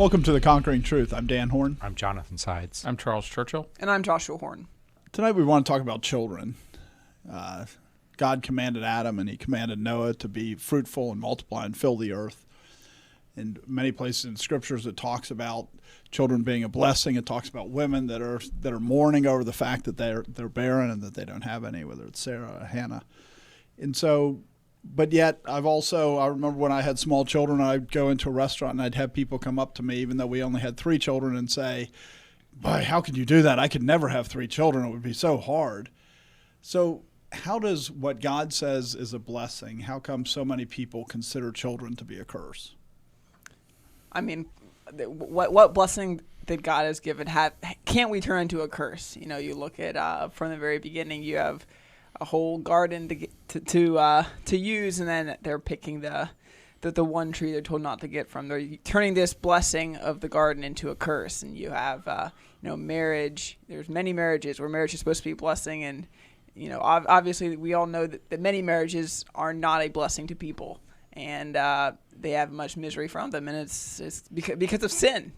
Welcome to The Conquering Truth. I'm Dan Horn. I'm Jonathan Sides. I'm Charles Churchill. And I'm Joshua Horn. Tonight we want to talk about children. God commanded Adam and he commanded Noah to be fruitful and multiply and fill the earth. In many places in scriptures it talks about children being a blessing. It talks about women that are mourning over the fact that they're barren and that they don't have any, whether it's Sarah or Hannah. And so, but yet I remember when I had small children, I'd go into a restaurant and I'd have people come up to me, even though we only had 3 children, and say, "Boy, how could you do that? I could never have 3 children. It would be so hard." So how does what God says is a blessing, how come so many people consider children to be a curse? I mean, what blessing that God has given can't we turn into a curse? You know, you look at from the very beginning, you have a whole garden to use, and then they're picking the one tree they're told not to get from. They're turning this blessing of the garden into a curse, and you have marriage. There's many marriages where marriage is supposed to be a blessing, and obviously we all know that many marriages are not a blessing to people, and they have much misery from them, and it's because of sin,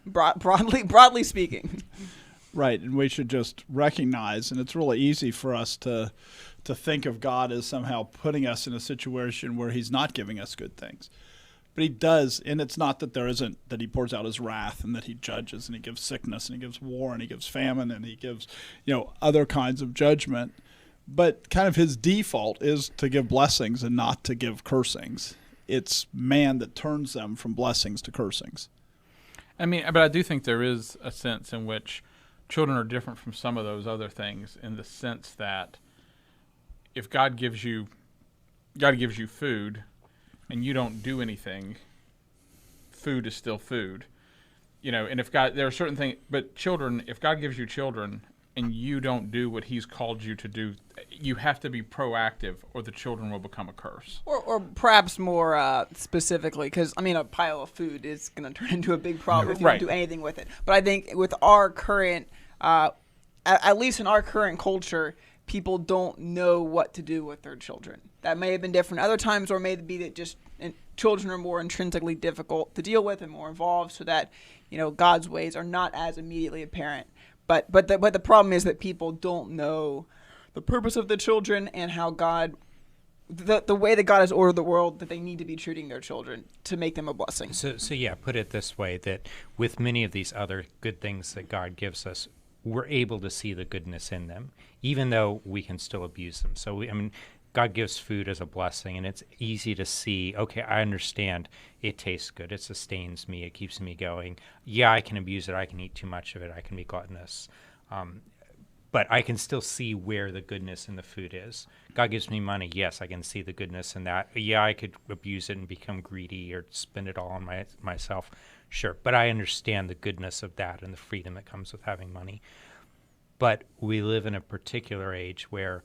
broadly speaking. Right, and we should just recognize, and it's really easy for us to think of God as somehow putting us in a situation where he's not giving us good things. But he does, and it's not that that he pours out his wrath and that he judges and he gives sickness and he gives war and he gives famine and he gives, other kinds of judgment. But kind of his default is to give blessings and not to give cursings. It's man that turns them from blessings to cursings. I mean, but I do think there is a sense in which children are different from some of those other things, in the sense that if God gives you food and you don't do anything, food is still food. And there are certain things, but children, if God gives you children and you don't do what he's called you to do, you have to be proactive or the children will become a curse. Or perhaps more specifically, because, a pile of food is going to turn into a big problem if you don't do anything with it. But I think with our current, at least in our current culture, people don't know what to do with their children. That may have been different other times, or may be that just children are more intrinsically difficult to deal with and more involved, so that God's ways are not as immediately apparent. But the problem is that people don't know the purpose of the children and how God, the way that God has ordered the world, that they need to be treating their children to make them a blessing. So put it this way, that with many of these other good things that God gives us, we're able to see the goodness in them, even though we can still abuse them. So God gives food as a blessing, and it's easy to see, okay, I understand it tastes good. It sustains me. It keeps me going. Yeah, I can abuse it. I can eat too much of it. I can be gluttonous. But I can still see where the goodness in the food is. God gives me money. Yes, I can see the goodness in that. Yeah, I could abuse it and become greedy or spend it all on myself. Sure, but I understand the goodness of that and the freedom that comes with having money. But we live in a particular age where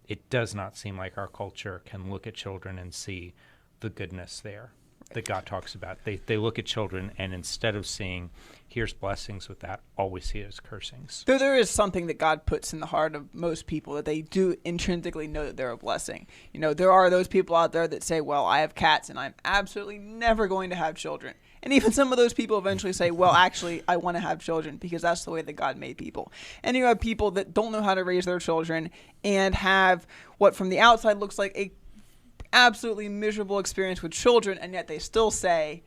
it does not seem like our culture can look at children and see the goodness there that God talks about. They look at children, and instead of seeing, here's blessings with that, all we see is cursings. There is something that God puts in the heart of most people, that they do intrinsically know that they're a blessing. There are those people out there that say, well, I have cats and I'm absolutely never going to have children. And even some of those people eventually say, well, actually, I want to have children because that's the way that God made people. And you have people that don't know how to raise their children and have what from the outside looks like a absolutely miserable experience with children, and yet they still say,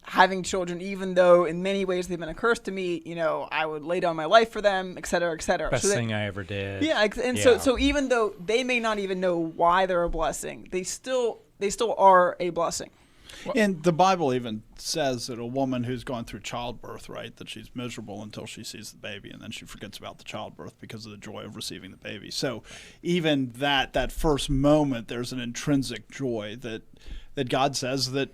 having children, even though in many ways they've been a curse to me, I would lay down my life for them, et cetera, et cetera. Best thing I ever did. Yeah, and yeah. So even though they may not even know why they're a blessing, they still are a blessing. And the Bible even says that a woman who's gone through childbirth, right, that she's miserable until she sees the baby, and then she forgets about the childbirth because of the joy of receiving the baby. So even that first moment, there's an intrinsic joy that God says that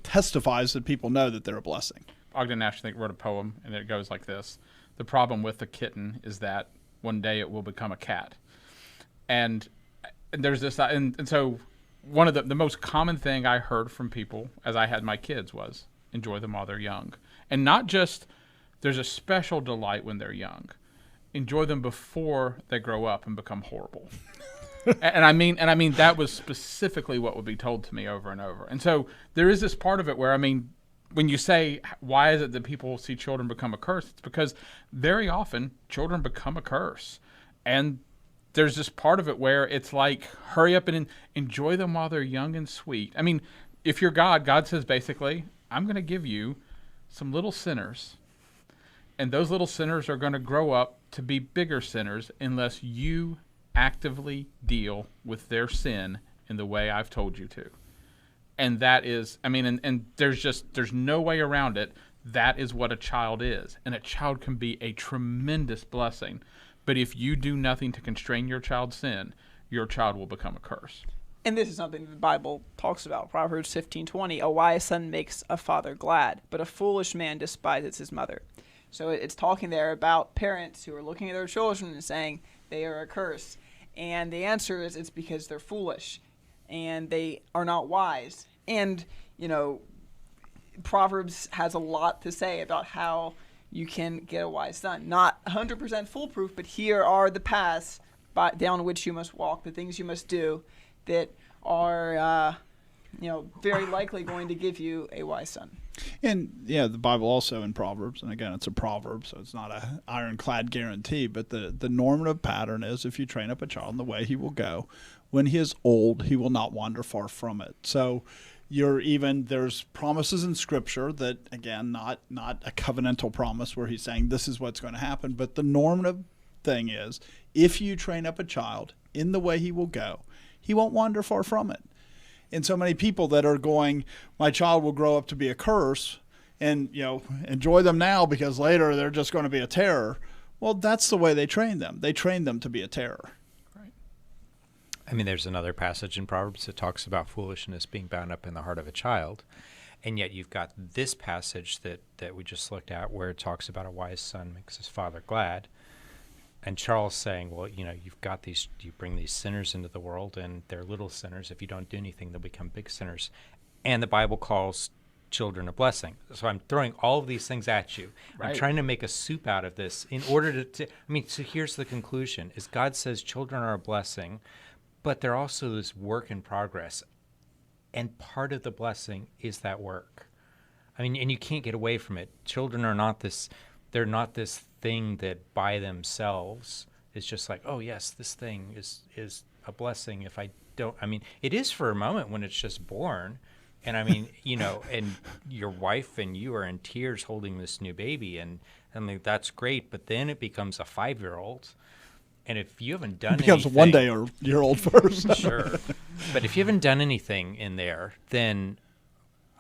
testifies that people know that they're a blessing. Ogden Nash, I think, wrote a poem, and it goes like this: "The problem with the kitten is that one day it will become a cat." And there's this, and so one of the most common thing I heard from people as I had my kids was, enjoy them while they're young. And not just, there's a special delight when they're young. Enjoy them before they grow up and become horrible. And I mean that was specifically what would be told to me over and over. And so there is this part of it where, when you say, why is it that people see children become a curse? It's because very often children become a curse. And there's this part of it where it's like, hurry up and enjoy them while they're young and sweet. I mean, if you're God, God says basically, I'm going to give you some little sinners. And those little sinners are going to grow up to be bigger sinners unless you actively deal with their sin in the way I've told you to. And that is, I mean, and there's no way around it. That is what a child is. And a child can be a tremendous blessing. But if you do nothing to constrain your child's sin, your child will become a curse. And this is something the Bible talks about. Proverbs 15:20, a wise son makes a father glad, but a foolish man despises his mother. So it's talking there about parents who are looking at their children and saying they are a curse. And the answer is it's because they're foolish and they are not wise. And, you know, Proverbs has a lot to say about how you can get a wise son. Not 100% foolproof, but here are the paths down which you must walk, the things you must do that are, very likely going to give you a wise son. And yeah, the Bible also in Proverbs, and again, it's a proverb, so it's not an ironclad guarantee, but the normative pattern is if you train up a child in the way he will go, when he is old, he will not wander far from it. So there's promises in Scripture that, again, not a covenantal promise where he's saying this is what's going to happen, but the normative thing is if you train up a child in the way he will go, he won't wander far from it. And so many people that are going, my child will grow up to be a curse, and enjoy them now because later they're just going to be a terror. Well, that's the way they train them. They train them to be a terror. Right. I mean, there's another passage in Proverbs that talks about foolishness being bound up in the heart of a child. And yet you've got this passage that we just looked at where it talks about a wise son makes his father glad. And Charles saying, well, you've got you bring these sinners into the world, and they're little sinners. If you don't do anything, they'll become big sinners. And the Bible calls children a blessing. So I'm throwing all of these things at you. Right. I'm trying to make a soup out of this in order so here's the conclusion, is God says children are a blessing, but they're also this work in progress. And part of the blessing is that work. I mean, and you can't get away from it. Children are not this, they're not this thing that by themselves is just like, oh yes, this thing is a blessing. If I don't, I mean, it is for a moment when it's just born, and I mean, and your wife and you are in tears holding this new baby, and I mean, that's great, but then it becomes a 5-year-old, and if you haven't done anything, it becomes a 1-day-year-old first. Sure, but if you haven't done anything in there, then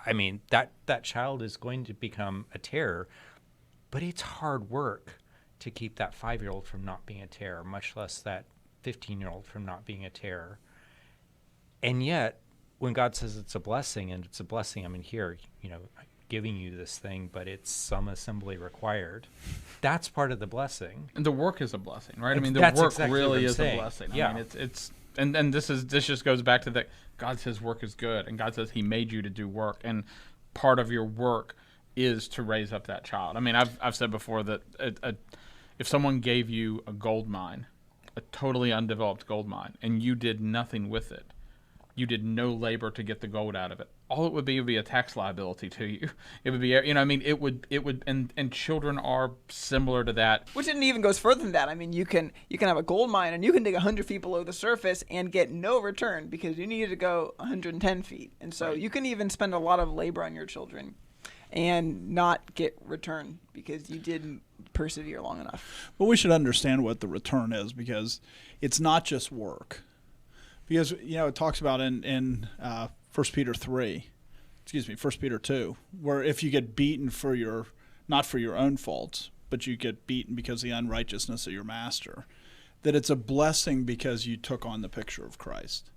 I mean, that child is going to become a terror. But it's hard work to keep that 5-year-old from not being a terror, much less that 15-year-old from not being a terror. And yet, when God says it's a blessing, and it's a blessing, I mean, here, giving you this thing, but it's some assembly required. That's part of the blessing. And the work is a blessing, right? I mean, the work exactly really is a blessing. Yeah. I mean, it's and this just goes back to that God says work is good, and God says He made you to do work, and part of your work is to raise up that child. I mean, I've said before that if someone gave you a gold mine, a totally undeveloped gold mine, and you did nothing with it, you did no labor to get the gold out of it, all it would be a tax liability to you. It would be, it would, and children are similar to that. Which even goes further than that. I mean, you can have a gold mine and you can dig 100 feet below the surface and get no return because you needed to go 110 feet. And so you can even spend a lot of labor on your children and not get return because you didn't persevere long enough. But we should understand what the return is, because it's not just work. Because, it talks about in 1 Peter 2, where if you get beaten not for your own faults, but you get beaten because of the unrighteousness of your master, that it's a blessing because you took on the picture of Christ.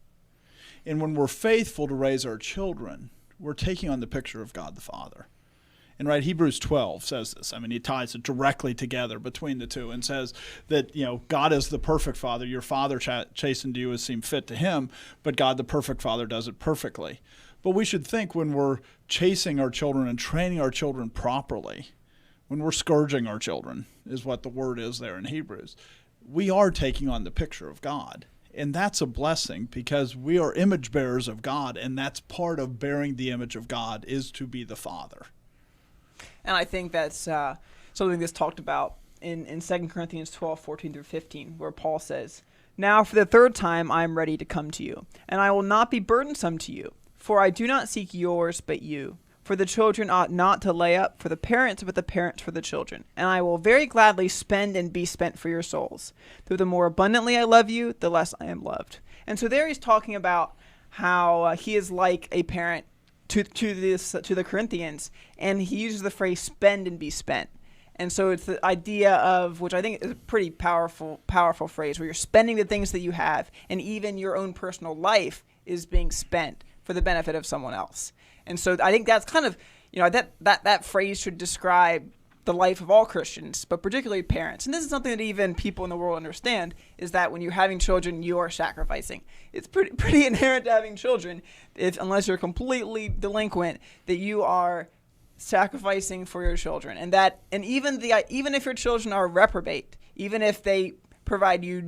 And when we're faithful to raise our children, we're taking on the picture of God the Father. And Hebrews 12 says this. I mean, he ties it directly together between the two and says that, God is the perfect Father. Your Father chastened you as seemed fit to him, but God, the perfect Father, does it perfectly. But we should think when we're chasing our children and training our children properly, when we're scourging our children, is what the word is there in Hebrews, we are taking on the picture of God. And that's a blessing because we are image bearers of God, and that's part of bearing the image of God is to be the Father. And I think that's something that's talked about in 2 Corinthians 12:14-15, where Paul says, "Now for the third time I am ready to come to you, and I will not be burdensome to you, for I do not seek yours but you. For the children ought not to lay up for the parents, but the parents for the children. And I will very gladly spend and be spent for your souls. Though the more abundantly I love you, the less I am loved." And so there he's talking about how he is like a parent to the Corinthians, and he uses the phrase "spend and be spent." And so it's the idea of, which I think is a pretty powerful phrase, where you're spending the things that you have, and even your own personal life is being spent for the benefit of someone else. And so I think that's kind of, that phrase should describe the life of all Christians, but particularly parents. And this is something that even people in the world understand, is that when you're having children, you are sacrificing. It's pretty inherent to having children, unless you're completely delinquent, that you are sacrificing for your children. And even if your children are reprobate, even if they provide you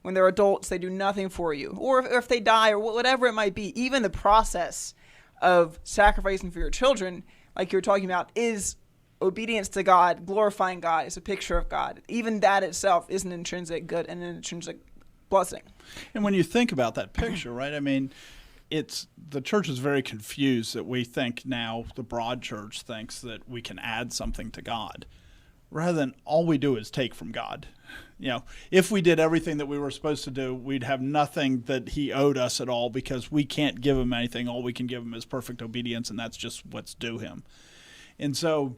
when they're adults, they do nothing for you, or if they die, or whatever it might be, even the process of sacrificing for your children, like you're talking about, is obedience to God, glorifying God, is a picture of God. Even that itself is an intrinsic good and an intrinsic blessing. And when you think about that picture, right, I mean, the church is very confused that we think now, the broad church thinks that we can add something to God, rather than all we do is take from God. If we did everything that we were supposed to do, we'd have nothing that he owed us at all, because we can't give him anything. All we can give him is perfect obedience, and that's just what's due him. And so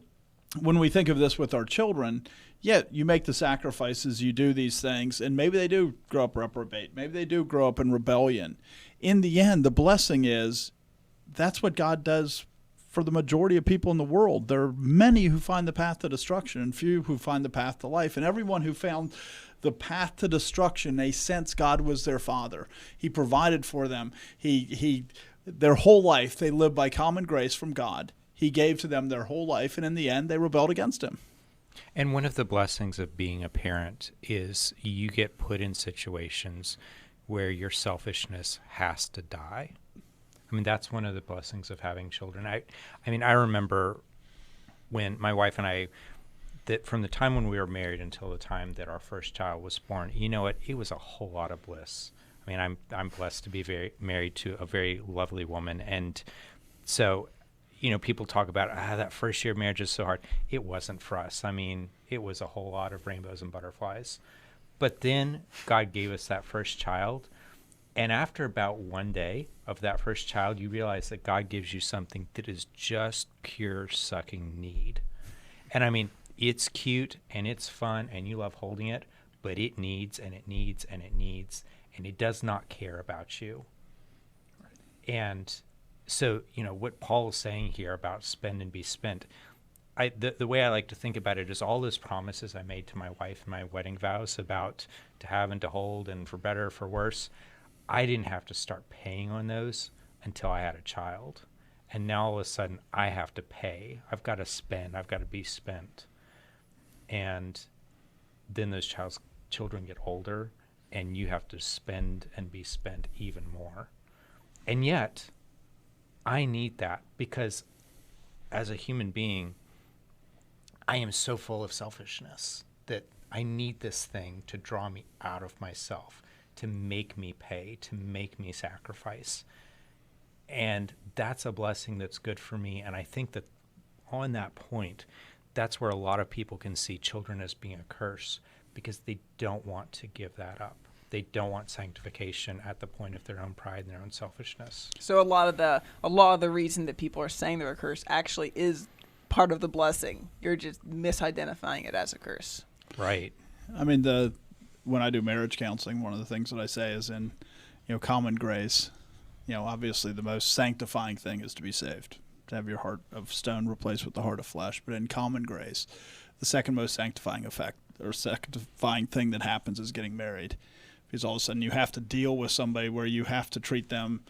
when we think of this with our children, you make the sacrifices, you do these things, and maybe they do grow up reprobate. Maybe they do grow up in rebellion. In the end, the blessing is that's what God does for the majority of people in the world. There are many who find the path to destruction and few who find the path to life. And everyone who found the path to destruction, they sense God was their father. He provided for them. Their whole life, they lived by common grace from God. He gave to them their whole life, and in the end, they rebelled against him. And one of the blessings of being a parent is you get put in situations where your selfishness has to die. I mean, that's one of the blessings of having children. I remember when my wife and I, that from the time when we were married until the time that our first child was born, it was a whole lot of bliss. I mean, I'm blessed to be married to a very lovely woman. And so, people talk about that first year of marriage is so hard. It wasn't for us. I mean, it was a whole lot of rainbows and butterflies. But then God gave us that first child. And after about one day of that first child, you realize that God gives you something that is just pure sucking need. And I mean, it's cute and it's fun and you love holding it, but it needs and it needs and it needs, and it does not care about you. Right. And so, what Paul is saying here about spend and be spent, the way I like to think about it is all those promises I made to my wife in my wedding vows about to have and to hold and for better or for worse, I didn't have to start paying on those until I had a child. And now all of a sudden I have to pay. I've got to spend. I've got to be spent. And then those children get older and you have to spend and be spent even more. And yet I need that, because as a human being, I am so full of selfishness that I need this thing to draw me out of myself, to make me pay, to make me sacrifice. And that's a blessing that's good for me. And I think that on that point, that's where a lot of people can see children as being a curse, because they don't want to give that up. They don't want sanctification at the point of their own pride and their own selfishness. So a lot of the reason that people are saying they're a curse actually is part of the blessing. You're just misidentifying it as a curse. Right. I mean, when I do marriage counseling, one of the things that I say is in, common grace, obviously the most sanctifying thing is to be saved, to have your heart of stone replaced with the heart of flesh. But in common grace, the second most sanctifying effect or sanctifying thing that happens is getting married. Because all of a sudden you have to deal with somebody where you have to treat them,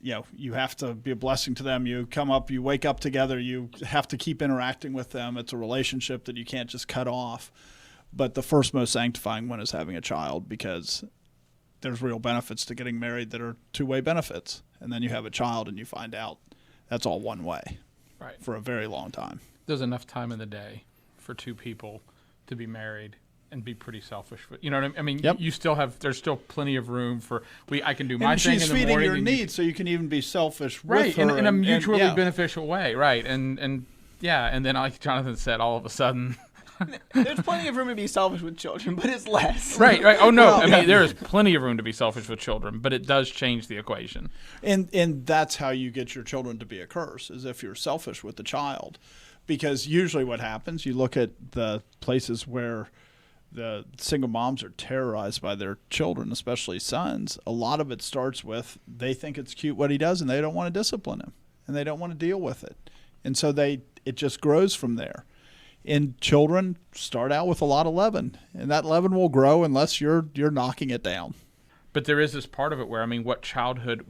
you have to be a blessing to them. You come up, you wake up together, you have to keep interacting with them. It's a relationship that you can't just cut off. But the first most sanctifying one is having a child, because there's real benefits to getting married that are two-way benefits. And then you have a child and you find out that's all one way, right, for a very long time. There's enough time in the day for two people to be married and be pretty selfish. You know what I mean? I mean, Yep. you still have, there's still plenty of room for, I can do my And thing she's in the feeding morning. your and needs, so you can even be selfish right, with her. in a mutually yeah. beneficial way, right. And yeah, and then like Jonathan said, all of a sudden... There's plenty of room to be selfish with children, but it's less. right. Oh, no. Well, I mean, there is plenty of room to be selfish with children, but it does change the equation. And that's how you get your children to be a curse, is if you're selfish with the child. Because usually what happens, you look at the places where the single moms are terrorized by their children, especially sons. A lot of it starts with they think it's cute what he does, and they don't want to discipline him, and they don't want to deal with it. And so it just grows from there. And children start out with a lot of leaven, and that leaven will grow unless you're knocking it down. But there is this part of it where, I mean, what childhood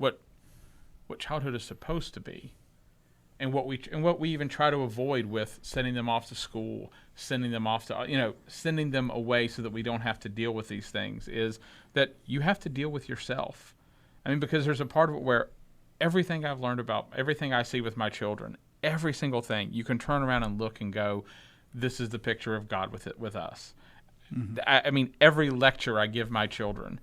is supposed to be, and what we even try to avoid with sending them off to school, sending them off to, sending them away so that we don't have to deal with these things, is that you have to deal with yourself. I mean, because there's a part of it where everything I've learned about, everything I see with my children, every single thing, you can turn around and look and go, this is the picture of God with us. Mm-hmm. I mean, every lecture I give my children,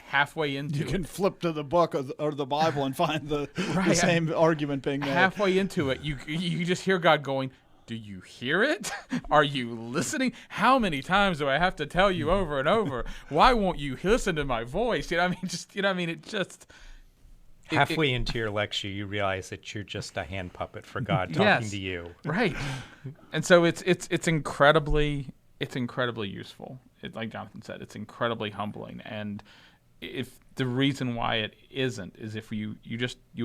halfway into you can flip to the book or the Bible and find the right. same argument being made. Halfway into it, you just hear God going, do you hear it? Are you listening? How many times do I have to tell you over and over? Why won't you listen to my voice? It just... Halfway into your lecture, you realize that you're just a hand puppet for God talking to you. Right. And so it's incredibly useful. Like Jonathan said, it's incredibly humbling. And if the reason why it isn't is if you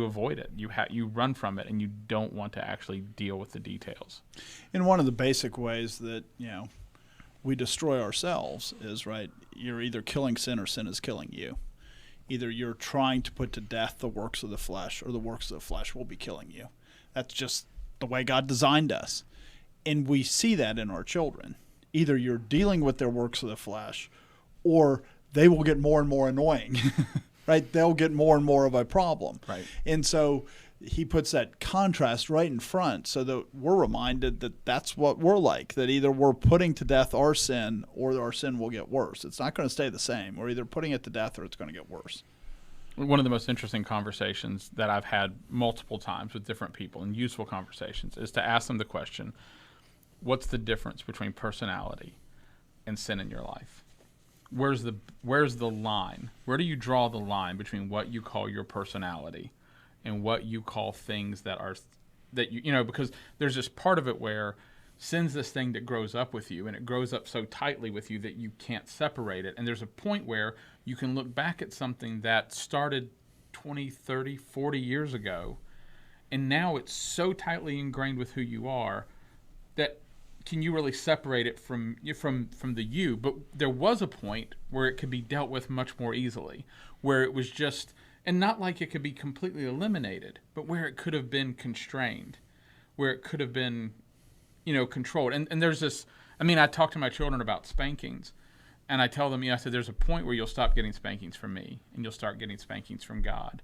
avoid it, you run from it, and you don't want to actually deal with the details. And one of the basic ways that we destroy ourselves is, right, you're either killing sin or sin is killing you. Either you're trying to put to death the works of the flesh, or the works of the flesh will be killing you. That's just the way God designed us. And we see that in our children. Either you're dealing with their works of the flesh, or they will get more and more annoying, right? They'll get more and more of a problem. Right. And so he puts that contrast right in front so that we're reminded that that's what we're like, that either we're putting to death our sin or our sin will get worse. It's not going to stay the same. We're either putting it to death or it's going to get worse. One of the most interesting conversations that I've had multiple times with different people, and useful conversations, is to ask them the question, what's the difference between personality and sin in your life? Where's the line? Where do you draw the line between what you call your personality and what you call things that because there's this part of it where sin's this thing that grows up with you, and it grows up so tightly with you that you can't separate it. And there's a point where you can look back at something that started 20, 30, 40 years ago, and now it's so tightly ingrained with who you are that can you really separate it from the you? But there was a point where it could be dealt with much more easily, where it was just, and not like it could be completely eliminated, but where it could have been constrained, where it could have been, controlled. And there's this, I talk to my children about spankings, and I tell them, I said, there's a point where you'll stop getting spankings from me, and you'll start getting spankings from God.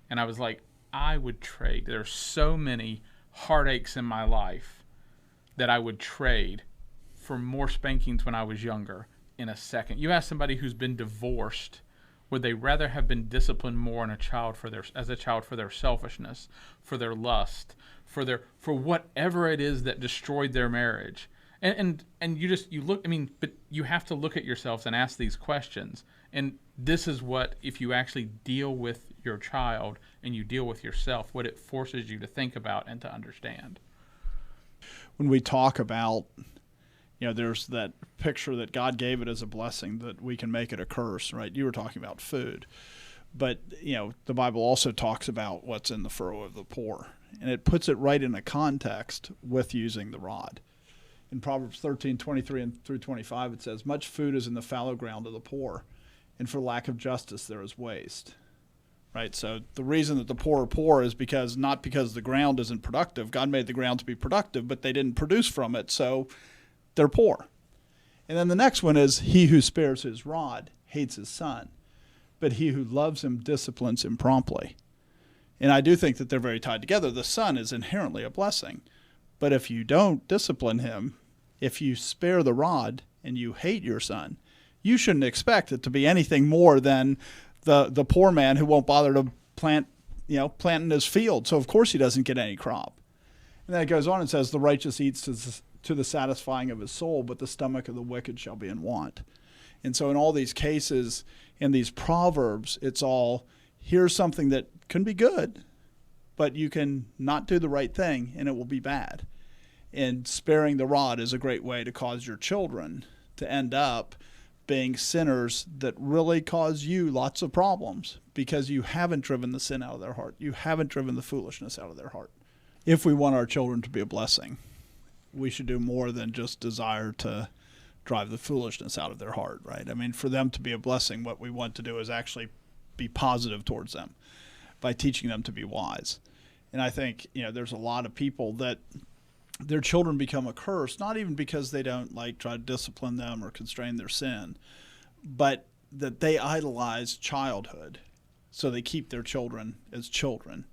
And I was like, I would trade. There's so many heartaches in my life that I would trade for more spankings when I was younger in a second. You ask somebody who's been divorced, would they rather have been disciplined more as a child for their selfishness, for their lust, for whatever it is that destroyed their marriage? And you look, but you have to look at yourselves and ask these questions. And this is what, if you actually deal with your child and you deal with yourself, what it forces you to think about and to understand. When we talk about, there's that picture that God gave it as a blessing that we can make it a curse, right? You were talking about food. But, the Bible also talks about what's in the furrow of the poor. And it puts it right in a context with using the rod. In Proverbs 13:23 through 25, it says, much food is in the fallow ground of the poor, and for lack of justice there is waste. Right, so the reason that the poor are poor is not because the ground isn't productive. God made the ground to be productive, but they didn't produce from it, so they're poor. And then the next one is, he who spares his rod hates his son, but he who loves him disciplines him promptly. And I do think that they're very tied together. The son is inherently a blessing, But if you don't discipline him, if you spare the rod and you hate your son, you shouldn't expect it to be anything more than the poor man who won't bother to plant in his field. So of course he doesn't get any crop. And then it goes on and says, the righteous eats to the satisfying of his soul, but the stomach of the wicked shall be in want. And so in all these cases, in these proverbs, it's all, here's something that can be good, but you can not do the right thing and it will be bad. And sparing the rod is a great way to cause your children to end up being sinners that really cause you lots of problems because you haven't driven the sin out of their heart. You haven't driven the foolishness out of their heart. If we want our children to be a blessing, we should do more than just desire to drive the foolishness out of their heart, right? I mean, for them to be a blessing, what we want to do is actually be positive towards them by teaching them to be wise. And I think, there's a lot of people that their children become a curse, not even because they don't try to discipline them or constrain their sin, but that they idolize childhood. So they keep their children as children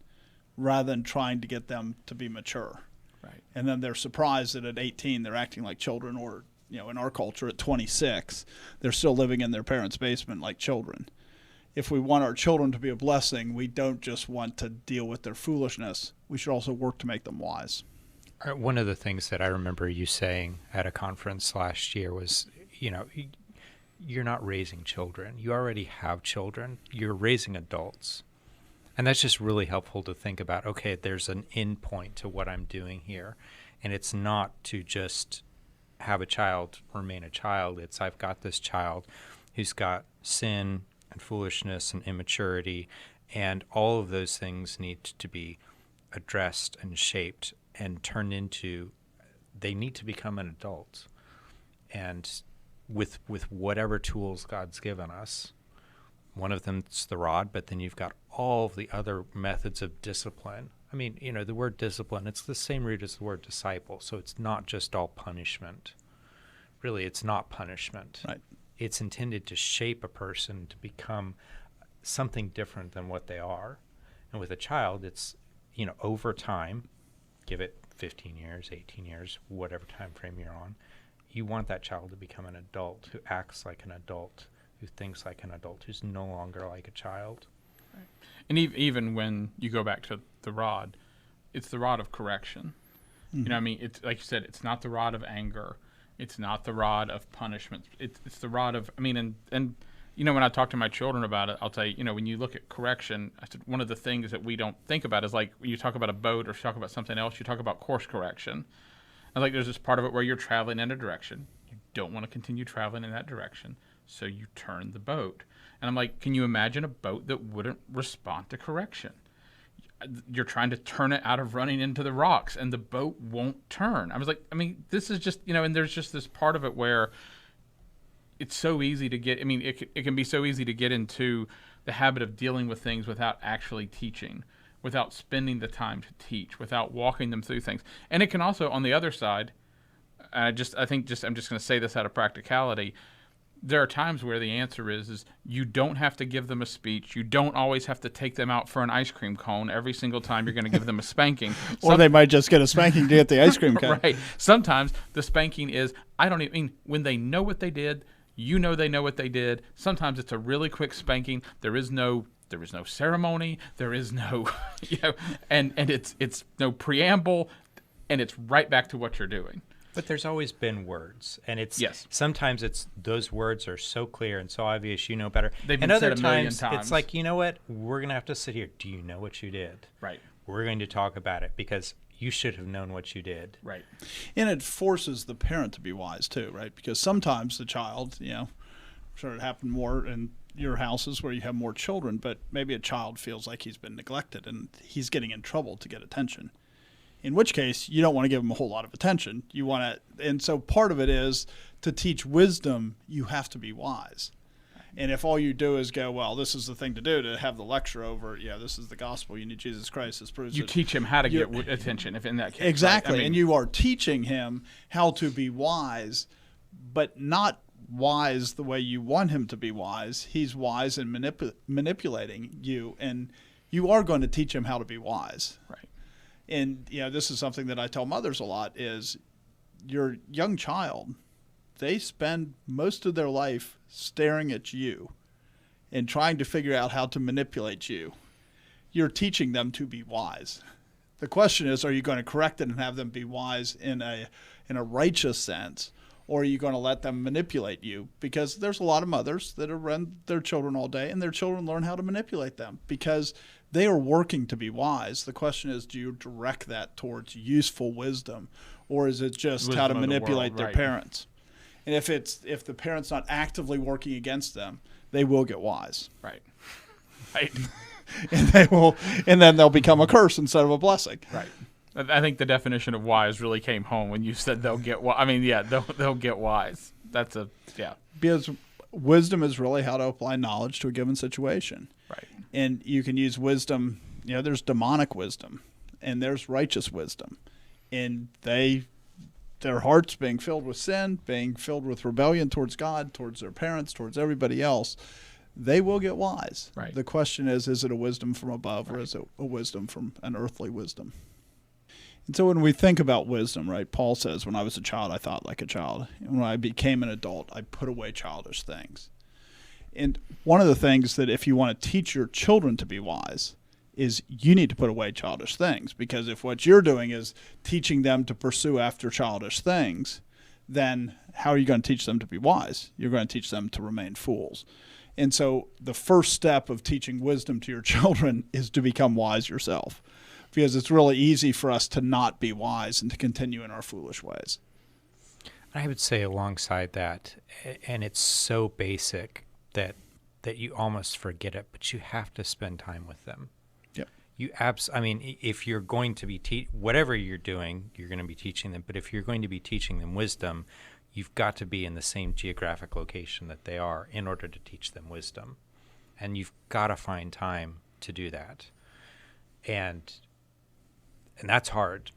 rather than trying to get them to be mature. Right. And then they're surprised that at 18 they're acting like children, or in our culture at 26 they're still living in their parents' basement like children. If we want our children to be a blessing, we don't just want to deal with their foolishness. We should also work to make them wise. One of the things that I remember you saying at a conference last year was, you're not raising children. You already have children. You're raising adults. And that's just really helpful to think about, okay, there's an end point to what I'm doing here. And it's not to just have a child remain a child. It's I've got this child who's got sin and foolishness and immaturity, and all of those things need to be addressed and shaped and turned into, they need to become an adult. And with whatever tools God's given us, one of them is the rod, but then you've got all of the other methods of discipline. I mean, the word discipline, it's the same root as the word disciple, so it's not just all punishment. Really, it's not punishment. Right. It's intended to shape a person to become something different than what they are. And with a child, it's, over time, give it 15 years, 18 years, whatever time frame you're on, you want that child to become an adult who acts like an adult, who thinks like an adult, who's no longer like a child. Right. And even when you go back to the rod, it's the rod of correction. Mm-hmm. It's like you said, it's not the rod of anger. It's not the rod of punishment. It's the rod of, and when I talk to my children about it, I'll tell you, when you look at correction, I said one of the things that we don't think about is like when you talk about a boat or talk about something else, you talk about course correction. And there's this part of it where you're traveling in a direction. You don't want to continue traveling in that direction, so you turn the boat. And I'm like, can you imagine a boat that wouldn't respond to correction? You're trying to turn it out of running into the rocks, and the boat won't turn. I was like, this is just, and there's just this part of it where it's so easy to get, it can be so easy to get into the habit of dealing with things without actually teaching, without spending the time to teach, without walking them through things. And it can also, on the other side, I'm just going to say this out of practicality, there are times where the answer is you don't have to give them a speech. You don't always have to take them out for an ice cream cone every single time you're going to give them a spanking. Or they might just get a spanking to get the ice cream cone. Right. Sometimes the spanking is, when they know what they did, they know what they did. Sometimes it's a really quick spanking. There is no ceremony. There is no, and it's no preamble, and it's right back to what you're doing. But there's always been words, and sometimes it's those words are so clear and so obvious, better. They've been and said other a million times, it's like, what? We're going to have to sit here. Do you know what you did? Right. We're going to talk about it because you should have known what you did. Right. And it forces the parent to be wise too, right? Because sometimes the child, I'm sure it happened more in your houses where you have more children, but maybe a child feels like he's been neglected and he's getting in trouble to get attention. In which case, you don't want to give them a whole lot of attention. You want to, and so part of it is to teach wisdom, you have to be wise. And if all you do is go, well, this is the thing to do, to have the lecture over, this is the gospel, you need Jesus Christ, this proves you teach him how to get attention, if in that case. Exactly, right? And you are teaching him how to be wise, but not wise the way you want him to be wise. He's wise in manipulating you, and you are going to teach him how to be wise. Right. And, this is something that I tell mothers a lot is your young child, they spend most of their life staring at you and trying to figure out how to manipulate you. You're teaching them to be wise. The question is, are you going to correct it and have them be wise in a righteous sense, or are you going to let them manipulate you? Because there's a lot of mothers that have run their children all day, and their children learn how to manipulate them because they are working to be wise. The question is, do you direct that towards useful wisdom, or is it just Wisdom how to of the manipulate world, their right. parents? And if the parent's not actively working against them, they will get wise. Right. Right. and then they'll become a curse instead of a blessing. Right. I think the definition of wise really came home when you said they'll get wise. I mean, yeah, they'll get wise. Because wisdom is really how to apply knowledge to a given situation. Right. And you can use wisdom, there's demonic wisdom and there's righteous wisdom. And their hearts being filled with sin, being filled with rebellion towards God, towards their parents, towards everybody else, they will get wise. Right. The question is it a wisdom from above, or is it a wisdom from an earthly wisdom? And so when we think about wisdom, right, Paul says, when I was a child, I thought like a child. And when I became an adult, I put away childish things. And one of the things that if you want to teach your children to be wise is you need to put away childish things. Because if what you're doing is teaching them to pursue after childish things, then how are you going to teach them to be wise? You're going to teach them to remain fools. And so the first step of teaching wisdom to your children is to become wise yourself, because it's really easy for us to not be wise and to continue in our foolish ways. I would say alongside that, and it's so basic that you almost forget it, but you have to spend time with them. Yep. If you're going to be whatever you're doing, you're going to be teaching them. But if you're going to be teaching them wisdom, you've got to be in the same geographic location that they are in order to teach them wisdom. And you've got to find time to do that. And that's hard.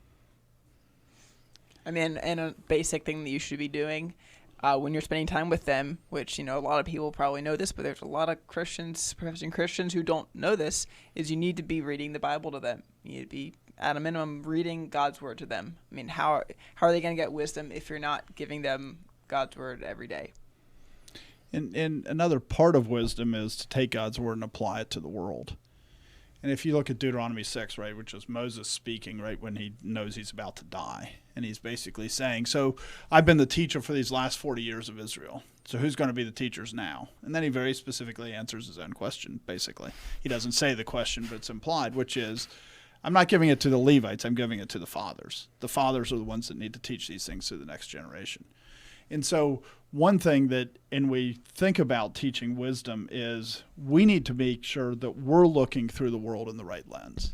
I mean, and a basic thing that you should be doing when you're spending time with them, which, a lot of people probably know this, but there's a lot of professing Christians who don't know this, is you need to be reading the Bible to them. You need to be, at a minimum, reading God's word to them. I mean, how are they going to get wisdom if you're not giving them God's word every day? And another part of wisdom is to take God's word and apply it to the world. And if you look at Deuteronomy 6, right, which is Moses speaking, right, when he knows he's about to die. And he's basically saying, so I've been the teacher for these last 40 years of Israel. So who's going to be the teachers now? And then he very specifically answers his own question, basically. He doesn't say the question, but it's implied, which is, I'm not giving it to the Levites, I'm giving it to the fathers. The fathers are the ones that need to teach these things to the next generation. And so one thing that, and we think about teaching wisdom, is we need to make sure that we're looking through the world in the right lens.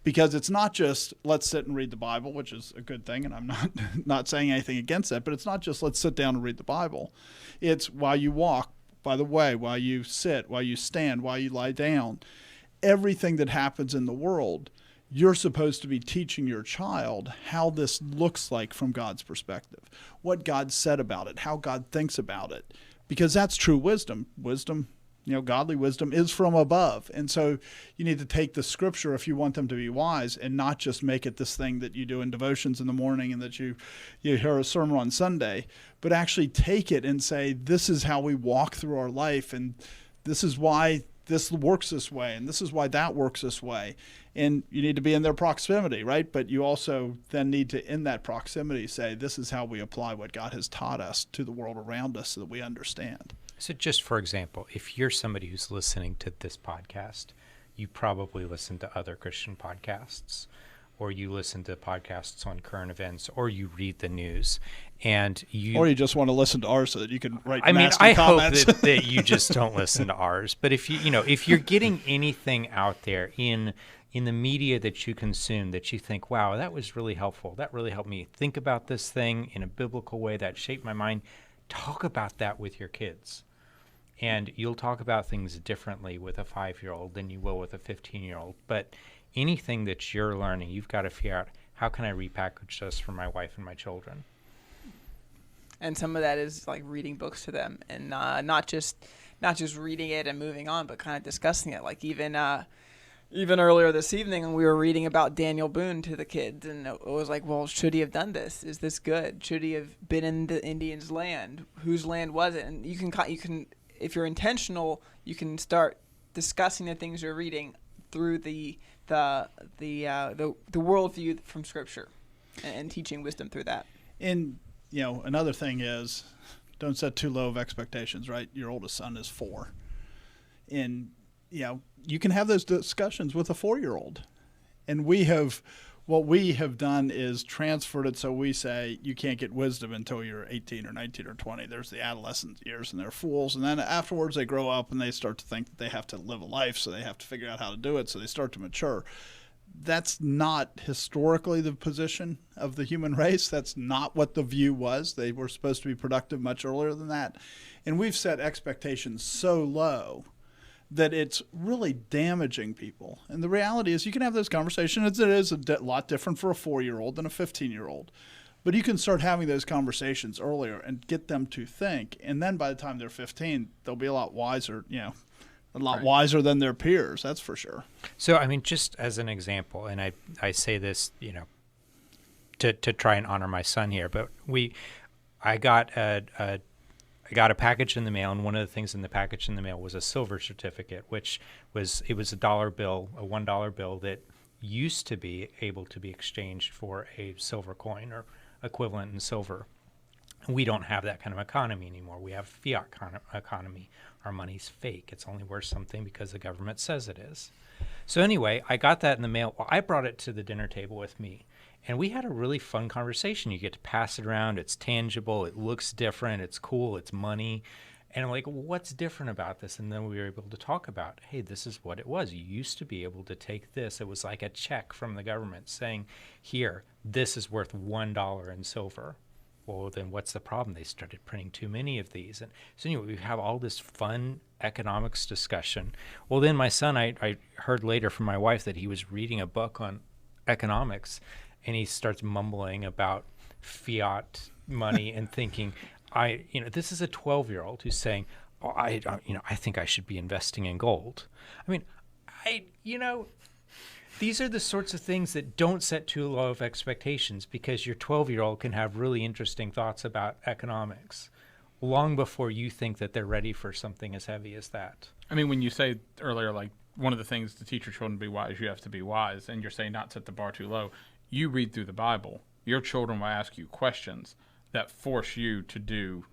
Because it's not just let's sit and read the Bible, which is a good thing, and I'm not saying anything against that, but it's not just let's sit down and read the Bible. It's while you walk, by the way, while you sit, while you stand, while you lie down, everything that happens in the world, you're supposed to be teaching your child how this looks like from God's perspective, what God said about it, how God thinks about it, because that's true wisdom. Wisdom, godly wisdom is from above. And so you need to take the scripture if you want them to be wise and not just make it this thing that you do in devotions in the morning and that you hear a sermon on Sunday, but actually take it and say, this is how we walk through our life, and this is why this works this way, and this is why that works this way. And you need to be in their proximity, right? But you also then need to, in that proximity, say, this is how we apply what God has taught us to the world around us so that we understand. So just for example, if you're somebody who's listening to this podcast, you probably listen to other Christian podcasts, or you listen to podcasts on current events, or you read the news, or you just want to listen to ours so that you can write nasty I comments. hope that you just don't listen to ours. But if if you're getting anything out there in the media that you consume that you think, wow, that was really helpful, that really helped me think about this thing in a biblical way, that shaped my mind, talk about that with your kids. And you'll talk about things differently with a 5-year-old than you will with a 15-year-old. But anything that you're learning, you've got to figure out, how can I repackage this for my wife and my children? And some of that is like reading books to them, and not just reading it and moving on, but kind of discussing it. Like even Even earlier this evening, we were reading about Daniel Boone to the kids, and it was like, well, should he have done this? Is this good? Should he have been in the Indians' land? Whose land was it? And you can, if you're intentional, you can start discussing the things you're reading through the worldview from Scripture, and teaching wisdom through that. And another thing is, don't set too low of expectations. Right, your oldest son is 4, and you can have those discussions with a 4-year-old. And what we have done is transferred it, so we say you can't get wisdom until you're 18 or 19 or 20. There's the adolescent years, and they're fools. And then afterwards they grow up and they start to think that they have to live a life, so they have to figure out how to do it, so they start to mature. That's not historically the position of the human race. That's not what the view was. They were supposed to be productive much earlier than that. And we've set expectations so low that it's really damaging people. And the reality is you can have those conversations. It is a lot different for a 4-year-old than a 15-year-old. But you can start having those conversations earlier and get them to think. And then by the time they're 15, they'll be a lot wiser, wiser than their peers, that's for sure. So, just as an example, and I say this, to try and honor my son here, but I got a package in the mail, and one of the things in the package in the mail was a silver certificate, which was a $1 bill, a $1 bill that used to be able to be exchanged for a silver coin or equivalent in silver. We don't have that kind of economy anymore. We have fiat economy. Our money's fake. It's only worth something because the government says it is. So anyway, I got that in the mail. Well, I brought it to the dinner table with me. And we had a really fun conversation. You get to pass it around. It's tangible. It looks different. It's cool. It's money. And I'm like, what's different about this? And then we were able to talk about, hey, this is what it was. You used to be able to take this. It was like a check from the government saying, here, this is worth $1 in silver. Well, then what's the problem? They started printing too many of these. And so anyway, we have all this fun economics discussion. Well, then my son, I heard later from my wife that he was reading a book on economics, and he starts mumbling about fiat money and thinking, this is a 12-year-old who's saying, I think I should be investing in gold. These are the sorts of things that don't set too low of expectations, because your 12-year-old can have really interesting thoughts about economics long before you think that they're ready for something as heavy as that. When you say earlier, like, one of the things to teach your children to be wise, you have to be wise, and you're saying not set the bar too low. You read through the Bible, your children will ask you questions that force you to do.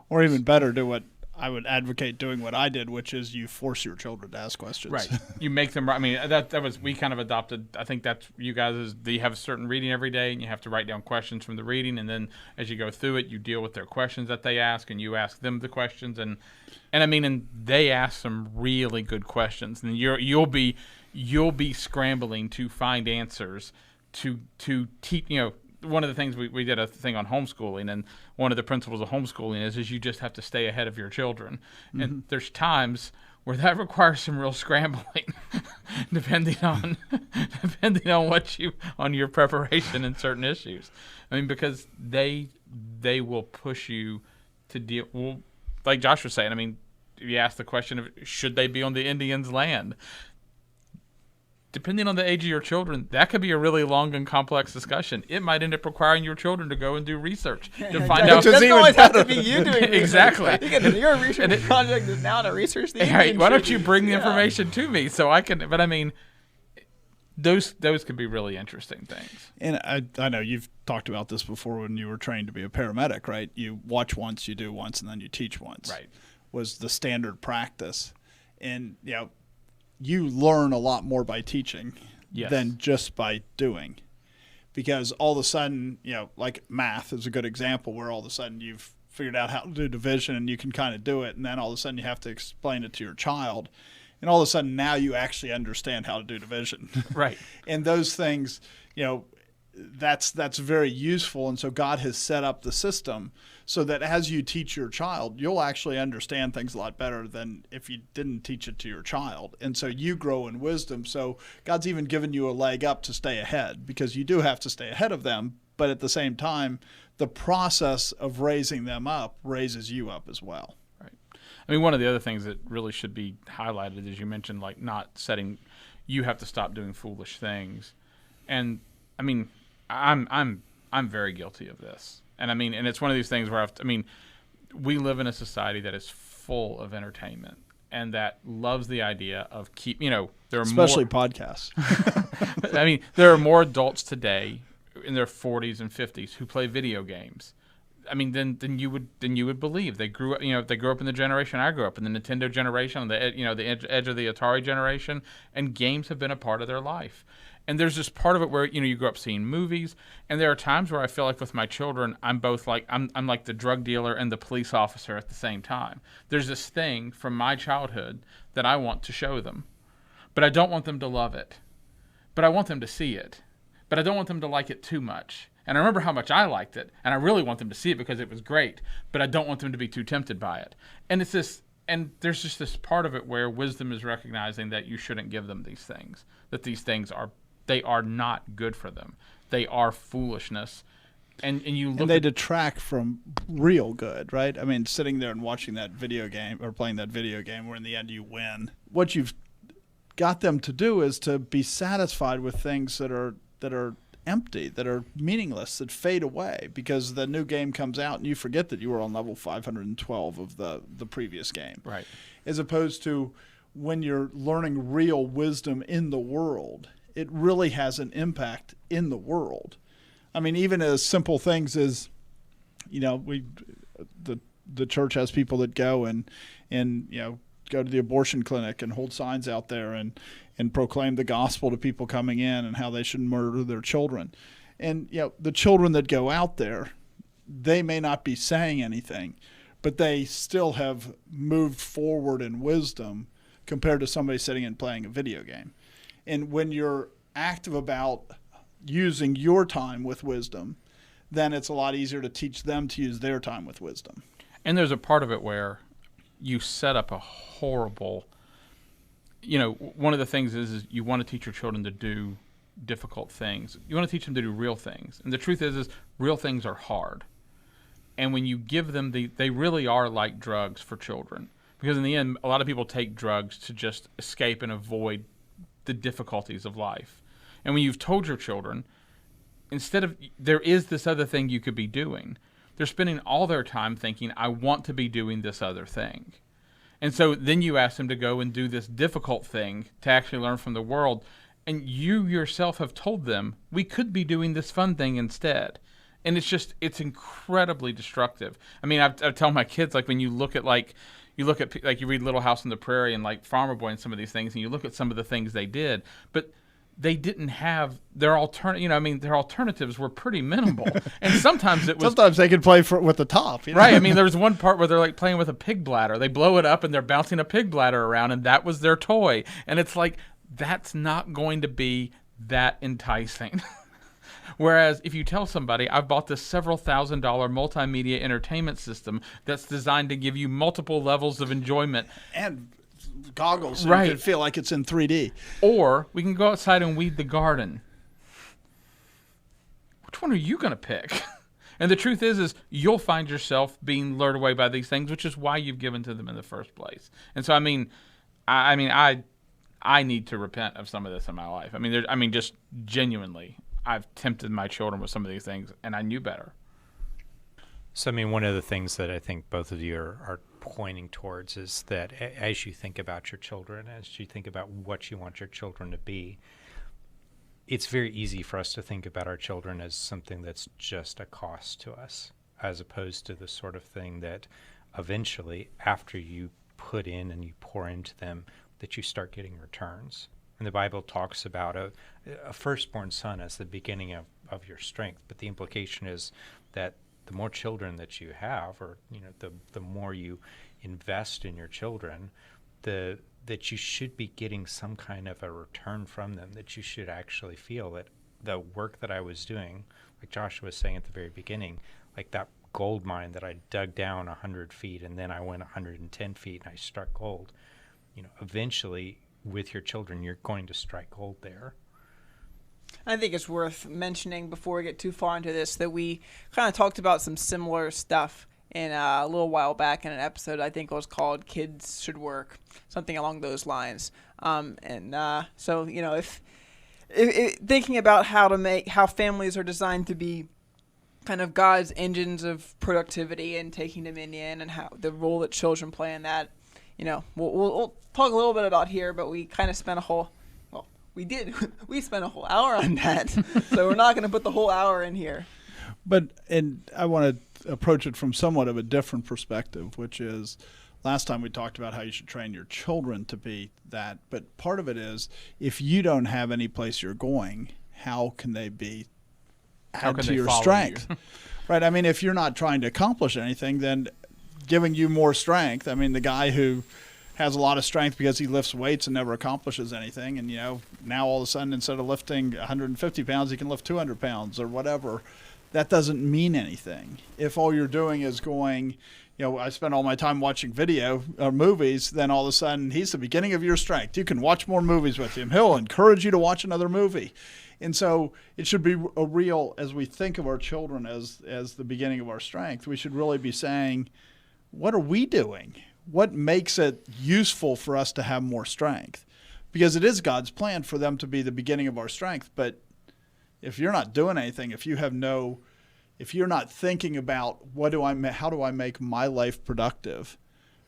Or even better, do what I would advocate doing, what I did, which is you force your children to ask questions. Right. You make them, that was, we kind of adopted, I think that's, you guys, you have a certain reading every day, and you have to write down questions from the reading, and then as you go through it, you deal with their questions that they ask, and you ask them the questions, and they ask some really good questions, and you'll be scrambling to find answers to teach. One of the things we did a thing on homeschooling, and one of the principles of homeschooling is you just have to stay ahead of your children. Mm-hmm. And there's times where that requires some real scrambling, depending on on your preparation in certain issues. Because they will push you to deal. Well, like Josh was saying, you ask the question of, should they be on the Indians' land? Depending on the age of your children, that could be a really long and complex discussion. It might end up requiring your children to go and do research to find out. It doesn't always have to be you doing research. Exactly. Your research project is now to research the Indian. Why don't you bring the information to me so I can? But those could be really interesting things. And I know you've talked about this before when you were trained to be a paramedic, right? You watch once, you do once, and then you teach once. Right. Was the standard practice, and you learn a lot more by teaching than just by doing, because all of a sudden, like math is a good example where all of a sudden you've figured out how to do division and you can kind of do it, and then all of a sudden you have to explain it to your child, and all of a sudden now you actually understand how to do division. Right. And those things, that's very useful, and so God has set up the system so that as you teach your child, you'll actually understand things a lot better than if you didn't teach it to your child. And so you grow in wisdom. So God's even given you a leg up to stay ahead, because you do have to stay ahead of them, but at the same time, the process of raising them up raises you up as well. Right. One of the other things that really should be highlighted is, you mentioned, like, not setting you have to stop doing foolish things. And I mean, I'm very guilty of this. And I mean, and it's one of these things where we live in a society that is full of entertainment and that loves the idea of there are especially podcasts. I mean, there are more adults today in their 40s and 50s who play video games. I mean, than you would believe. They grew up, they grew up in the generation I grew up in, the Nintendo generation, the edge of the Atari generation, and games have been a part of their life. And there's this part of it where you grow up seeing movies, and there are times where I feel like with my children, I'm both like I'm like the drug dealer and the police officer at the same time. There's this thing from my childhood that I want to show them, but I don't want them to love it, but I want them to see it, but I don't want them to like it too much. And I remember how much I liked it, and I really want them to see it because it was great, but I don't want them to be too tempted by it. And it's this, and there's just this part of it where wisdom is recognizing that you shouldn't give them these things, that these things they are not good for them. They are foolishness. And you look, and they detract from real good, right? I mean, sitting there and watching that video game or playing that video game where in the end you win. What you've got them to do is to be satisfied with things that are empty, that are meaningless, that fade away because the new game comes out and you forget that you were on level 512 of the previous game. Right. As opposed to when you're learning real wisdom in the world, it really has an impact in the world. I mean, even as simple things as, the church has people that go and go to the abortion clinic and hold signs out there and proclaim the gospel to people coming in and how they should murder their children. And, the children that go out there, they may not be saying anything, but they still have moved forward in wisdom compared to somebody sitting and playing a video game. And when you're active about using your time with wisdom, then it's a lot easier to teach them to use their time with wisdom. And there's a part of it where you set up a horrible, one of the things is you want to teach your children to do difficult things. You want to teach them to do real things. And the truth is real things are hard. And when you give them they really are like drugs for children. Because in the end, a lot of people take drugs to just escape and avoid the difficulties of life. And when you've told your children, instead of, there is this other thing you could be doing, they're spending all their time thinking, I want to be doing this other thing. And so then you ask them to go and do this difficult thing to actually learn from the world. And you yourself have told them, we could be doing this fun thing instead. And it's incredibly destructive. I mean, I tell my kids, like, when you look at, you read Little House on the Prairie and like Farmer Boy and some of these things, and you look at some of the things they did, but they didn't have their their alternatives were pretty minimal. And sometimes they could play with the top. Right. I mean, there was one part where they're like playing with a pig bladder. They blow it up and they're bouncing a pig bladder around, and that was their toy. And it's like, that's not going to be that enticing. Whereas if you tell somebody, I've bought this several $1,000 multimedia entertainment system that's designed to give you multiple levels of enjoyment. And goggles, so right. You can feel like it's in 3D. Or we can go outside and weed the garden. Which one are you going to pick? And the truth is you'll find yourself being lured away by these things, which is why you've given to them in the first place. And so, I need to repent of some of this in my life. Just genuinely, I've tempted my children with some of these things, and I knew better. So, one of the things that I think both of you are pointing towards is that as you think about your children, as you think about what you want your children to be, it's very easy for us to think about our children as something that's just a cost to us, as opposed to the sort of thing that eventually, after you put in and you pour into them, that you start getting returns. And the Bible talks about a firstborn son as the beginning of your strength, but the implication is that the more children that you have, or the more you invest in your children, that you should be getting some kind of a return from them, that you should actually feel that the work that I was doing, like Joshua was saying at the very beginning, like that gold mine that I dug down 100 feet and then I went 110 feet and I struck gold. Eventually with your children, you're going to strike gold there. I think it's worth mentioning before we get too far into this that we kind of talked about some similar stuff in a little while back in an episode. I think it was called "Kids Should Work," something along those lines. So if thinking about how families are designed to be kind of God's engines of productivity and taking dominion, and how the role that children play in that, we'll talk a little bit about here, but we kind of spent we spent a whole hour on that, so we're not going to put the whole hour in here. And I want to approach it from somewhat of a different perspective, which is, last time we talked about how you should train your children to be that, but part of it is, if you don't have any place you're going, how can they add to your strength? Right? I mean, if you're not trying to accomplish anything, then giving you more strength, I mean, the guy who has a lot of strength because he lifts weights and never accomplishes anything, and now all of a sudden, instead of lifting 150 pounds, he can lift 200 pounds or whatever. That doesn't mean anything. If all you're doing is going, I spend all my time watching movies, then all of a sudden he's the beginning of your strength. You can watch more movies with him. He'll encourage you to watch another movie. And so it should be a real, as we think of our children as the beginning of our strength, we should really be saying, what are we doing? What makes it useful for us to have more strength? Because it is God's plan for them to be the beginning of our strength. But if you're not doing anything, if you're not thinking about how do I make my life productive,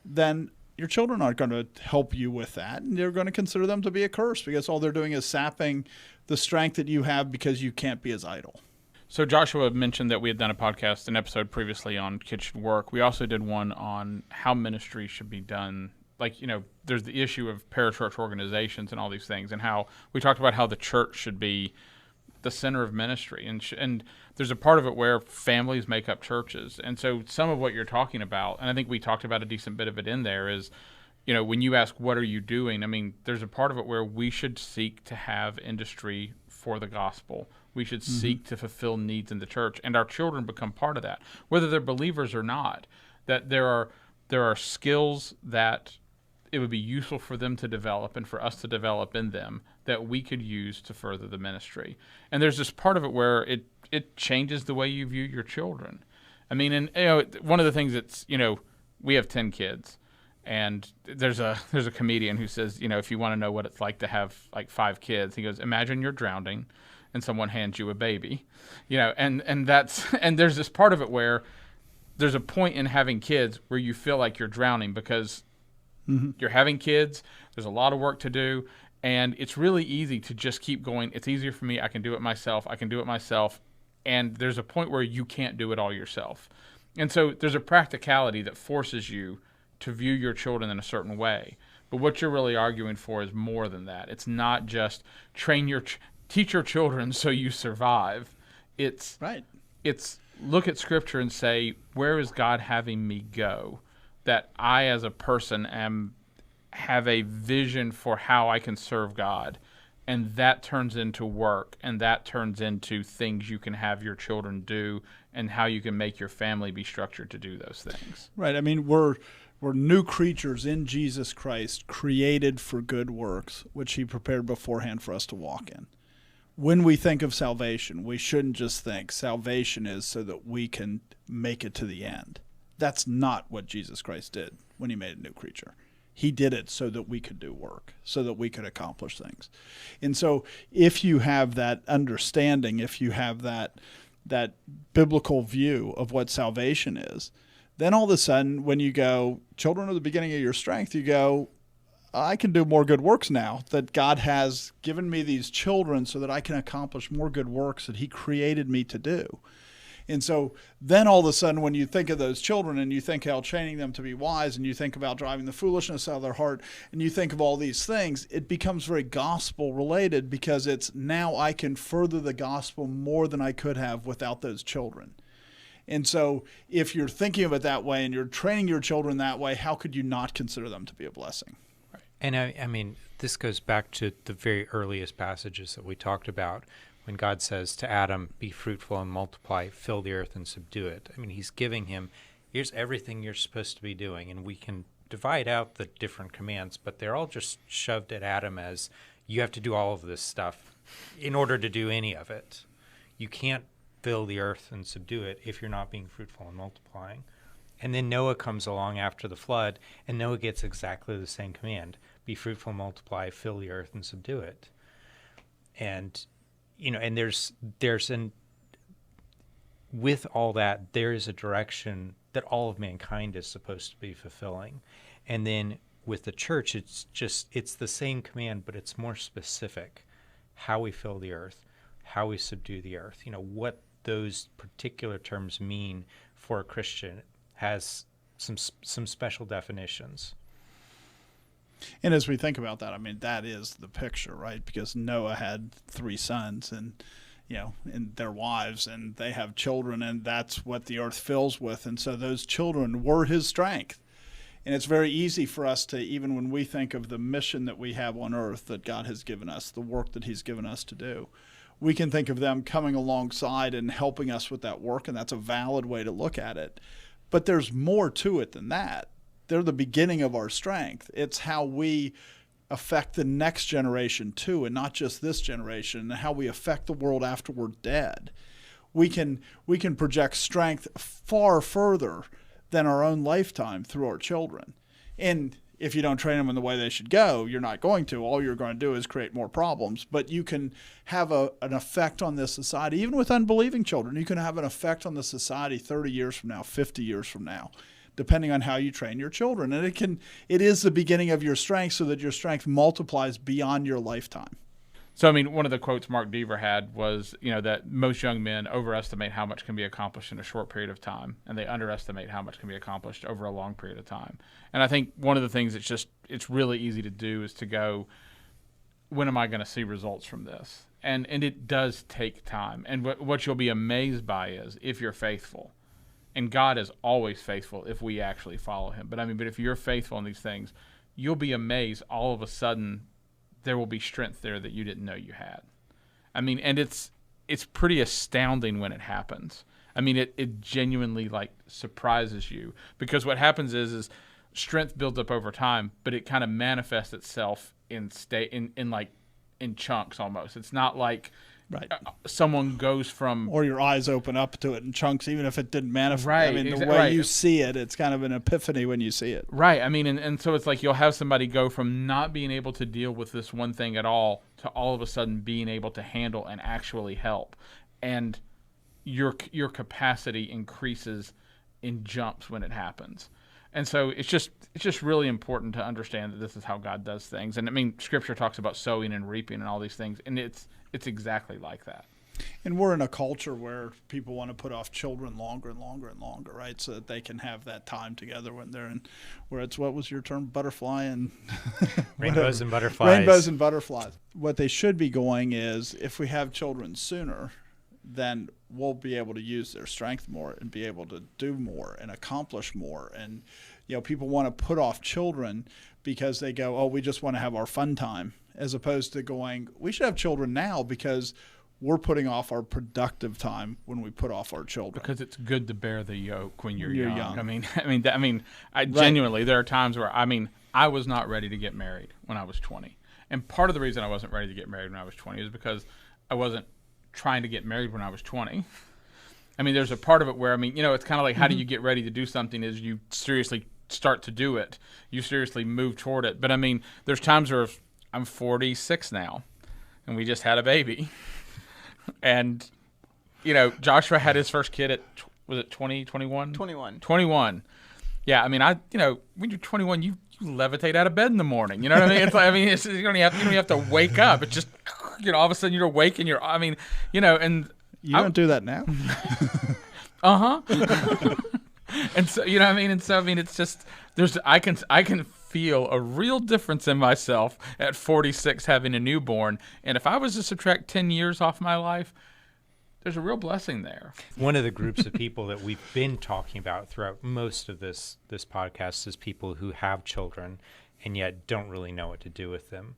then your children aren't going to help you with that, and you're going to consider them to be a curse, because all they're doing is sapping the strength that you have because you can't be as idle. So Joshua mentioned that we had done an episode previously on Kids Should Work. We also did one on how ministry should be done. Like, there's the issue of parachurch organizations and all these things, and how we talked about how the church should be the center of ministry. And there's a part of it where families make up churches. And so some of what you're talking about, and I think we talked about a decent bit of it in there, is, when you ask, what are you doing? I mean, there's a part of it where we should seek to have industry for the gospel. We should seek to fulfill needs in the church, and our children become part of that, whether they're believers or not. That there are skills that it would be useful for them to develop and for us to develop in them that we could use to further the ministry. And there's this part of it where it changes the way you view your children. I mean, and one of the things that's, we have 10 kids, and there's a comedian who says, if you want to know what it's like to have like 5 kids, he goes, imagine you're drowning and someone hands you a baby, and there's this part of it where there's a point in having kids where you feel like you're drowning because you're having kids, there's a lot of work to do, and it's really easy to just keep going. It's easier for me. I can do it myself. And there's a point where you can't do it all yourself. And so there's a practicality that forces you to view your children in a certain way. But what you're really arguing for is more than that. It's not just teach your children so you survive. It's look at Scripture and say, where is God having me go? That I as a person have a vision for how I can serve God. And that turns into work, and that turns into things you can have your children do, and how you can make your family be structured to do those things. Right. I mean, we're new creatures in Jesus Christ, created for good works, which he prepared beforehand for us to walk in. When we think of salvation, we shouldn't just think salvation is so that we can make it to the end. That's not what Jesus Christ did when he made a new creature. He did it so that we could do work, so that we could accomplish things. And so if you have that understanding, if you have that biblical view of what salvation is, then all of a sudden when you go, children are the beginning of your strength, you go, I can do more good works now, that God has given me these children so that I can accomplish more good works that he created me to do. And so then all of a sudden when you think of those children and you think how training them to be wise, and you think about driving the foolishness out of their heart, and you think of all these things, it becomes very gospel related, because it's now I can further the gospel more than I could have without those children. And so if you're thinking of it that way and you're training your children that way, how could you not consider them to be a blessing? And I mean, this goes back to the very earliest passages that we talked about when God says to Adam, be fruitful and multiply, fill the earth and subdue it. I mean, he's giving him, here's everything you're supposed to be doing. And we can divide out the different commands, but they're all just shoved at Adam as you have to do all of this stuff in order to do any of it. You can't fill the earth and subdue it if you're not being fruitful and multiplying. And then Noah comes along after the flood, and Noah gets exactly the same command: be fruitful, multiply, fill the earth, and subdue it. And, and with all that, there is a direction that all of mankind is supposed to be fulfilling. And then with the church, it's the same command, but it's more specific: how we fill the earth, how we subdue the earth. What those particular terms mean for a Christian has some special definitions. And as we think about that, that is the picture, right? Because Noah had 3 sons and their wives, and they have children, and that's what the earth fills with. And so those children were his strength. And it's very easy for us to, even when we think of the mission that we have on earth that God has given us, the work that he's given us to do, we can think of them coming alongside and helping us with that work, and that's a valid way to look at it. But there's more to it than that. They're the beginning of our strength. It's how we affect the next generation too, and not just this generation, and how we affect the world after we're dead. We can project strength far further than our own lifetime through our children. And if you don't train them in the way they should go, you're not going to. All you're going to do is create more problems. But you can have an effect on this society, even with unbelieving children. You can have an effect on the society 30 years from now, 50 years from now, depending on how you train your children. And it is the beginning of your strength, so that your strength multiplies beyond your lifetime. So, one of the quotes Mark Deaver had was, that most young men overestimate how much can be accomplished in a short period of time, and they underestimate how much can be accomplished over a long period of time. And I think one of the things it's really easy to do is to go, when am I going to see results from this? And it does take time. And what you'll be amazed by is if you're faithful. And God is always faithful if we actually follow him. But if you're faithful in these things, you'll be amazed all of a sudden there will be strength there that you didn't know you had. And it's pretty astounding when it happens. It genuinely surprises you, because what happens is strength builds up over time, but it kind of manifests itself in chunks almost. It's not like right. Someone goes from... Or your eyes open up to it in chunks, even if it didn't manifest. Right. The way you see it, it's kind of an epiphany when you see it. Right. And so it's like you'll have somebody go from not being able to deal with this one thing at all to all of a sudden being able to handle and actually help. And your capacity increases in jumps when it happens. And so it's just really important to understand that this is how God does things. And Scripture talks about sowing and reaping and all these things, and it's exactly like that. And we're in a culture where people want to put off children longer and longer and longer, right? So that they can have that time together when they're in, where it's, what was your term? Butterfly and... Rainbows and butterflies. Rainbows and butterflies. What they should be going is, if we have children sooner, then we'll be able to use their strength more and be able to do more and accomplish more. And, people want to put off children because they go, oh, we just want to have our fun time, as opposed to going, we should have children now because we're putting off our productive time when we put off our children. Because it's good to bear the yoke when you're young. Right. Genuinely, there are times where, I was not ready to get married when I was 20. And part of the reason I wasn't ready to get married when I was 20 is because I wasn't trying to get married when I was 20. There's a part of it where, it's kind of like, how do you get ready to do something is you seriously start to do it. You seriously move toward it. But, there's times where I'm 46 now, and we just had a baby. And, Joshua had his first kid at, was it 20, 21? 21. Yeah, when you're 21, you levitate out of bed in the morning. You know what I mean? It's like, you don't even have to wake up. It's just, all of a sudden you're awake and you're, and you don't do that now. And so, and so, it's just, I can feel a real difference in myself at 46 having a newborn. And if I was to subtract 10 years off my life, there's a real blessing there. One of the groups of people that we've been talking about throughout most of this podcast is people who have children and yet don't really know what to do with them.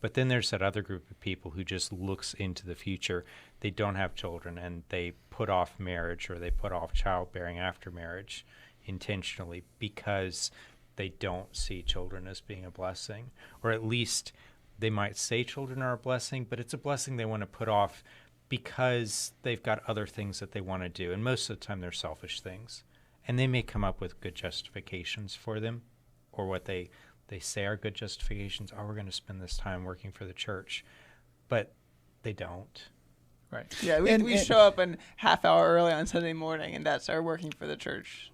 But then there's that other group of people who just looks into the future. They don't have children, and they put off marriage, or they put off childbearing after marriage intentionally because they don't see children as being a blessing. Or at least they might say children are a blessing, but it's a blessing they want to put off because they've got other things that they want to do. And most of the time they're selfish things. And they may come up with good justifications for them, or what they say are good justifications. Oh, we're going to spend this time working for the church. But they don't. Right. Yeah, we show up a half hour early on Sunday morning, and that's our working for the church.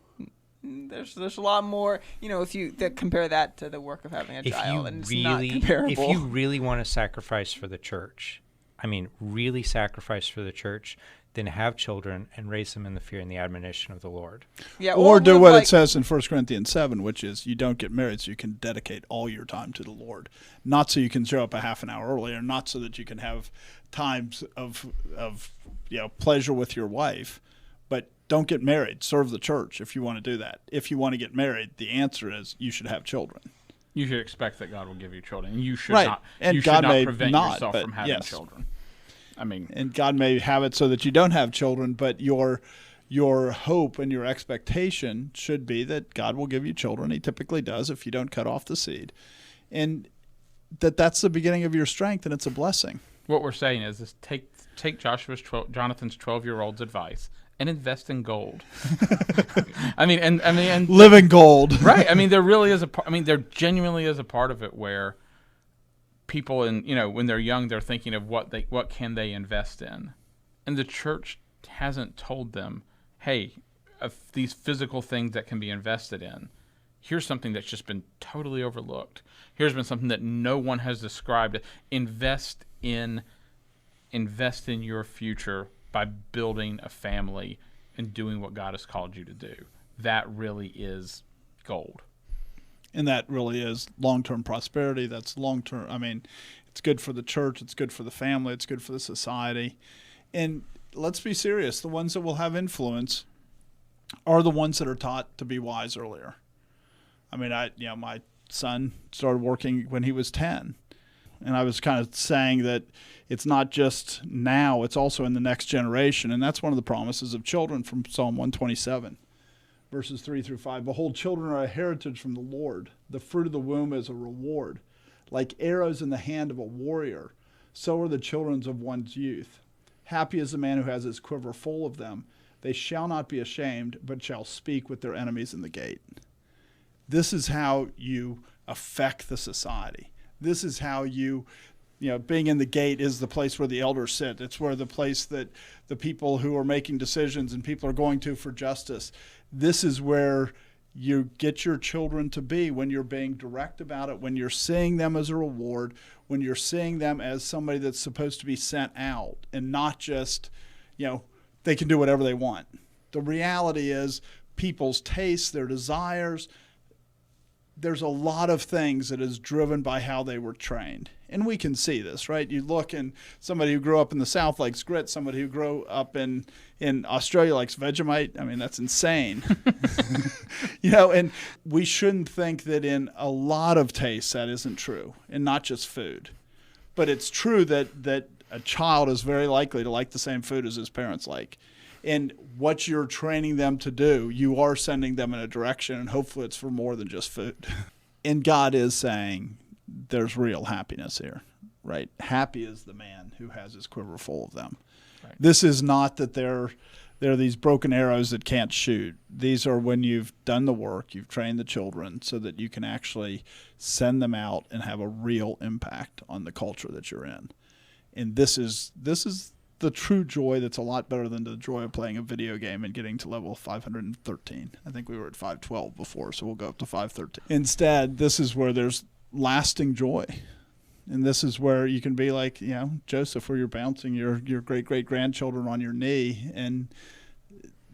There's a lot more, if you compare that to the work of having a child, and it's not comparable. If you really want to sacrifice for the church, really sacrifice for the church, then have children and raise them in the fear and the admonition of the Lord. Yeah, or do what it says in 1 Corinthians 7, which is you don't get married so you can dedicate all your time to the Lord. Not so you can show up a half an hour earlier, not so that you can have times of pleasure with your wife, but don't get married. Serve the church if you want to do that. If you want to get married, the answer is you should have children. You should expect that God will give you children. You should right. not. And you God should not may prevent not, yourself but from having yes. children. And God may have it so that you don't have children, but your hope and your expectation should be that God will give you children. He typically does if you don't cut off the seed, and that's the beginning of your strength, and it's a blessing. What we're saying is take Jonathan's 12-year-old's advice and invest in gold. and live in gold. Right. There really is there genuinely is a part of it where people, when they're young, they're thinking of what can they invest in, and the church hasn't told them, hey, of these physical things that can be invested in, here's something that's just been totally overlooked. Here's been something that no one has described. Invest in your future by building a family and doing what God has called you to do. That really is gold. And that really is long-term prosperity. That's long-term. It's good for the church. It's good for the family. It's good for the society. And let's be serious. The ones that will have influence are the ones that are taught to be wise earlier. My son started working when he was 10. And I was kind of saying that it's not just now, it's also in the next generation. And that's one of the promises of children from Psalm 127, verses 3 through 5. Behold, children are a heritage from the Lord. The fruit of the womb is a reward. Like arrows in the hand of a warrior, so are the children of one's youth. Happy is the man who has his quiver full of them. They shall not be ashamed, but shall speak with their enemies in the gate. This is how you affect the society. This is how being in the gate is the place where the elders sit. It's where the place that the people who are making decisions and people are going to for justice. This is where you get your children to be when you're being direct about it, when you're seeing them as a reward, when you're seeing them as somebody that's supposed to be sent out and not just, they can do whatever they want. The reality is people's tastes, their desires, there's a lot of things that is driven by how they were trained. And we can see this, right? You look, and somebody who grew up in the South likes grits. Somebody who grew up in Australia likes Vegemite. That's insane. And we shouldn't think that in a lot of tastes that isn't true, and not just food. But it's true that a child is very likely to like the same food as his parents like. And what you're training them to do, you are sending them in a direction, and hopefully it's for more than just food. And God is saying there's real happiness here, right? Happy is the man who has his quiver full of them. Right. This is not that they're these broken arrows that can't shoot. These are when you've done the work, you've trained the children so that you can actually send them out and have a real impact on the culture that you're in. And this is the true joy that's a lot better than the joy of playing a video game and getting to level 513. I think we were at 512 before, so we'll go up to 513. Instead, this is where there's lasting joy. And this is where you can be like, Joseph, where you're bouncing your great-great-grandchildren on your knee. And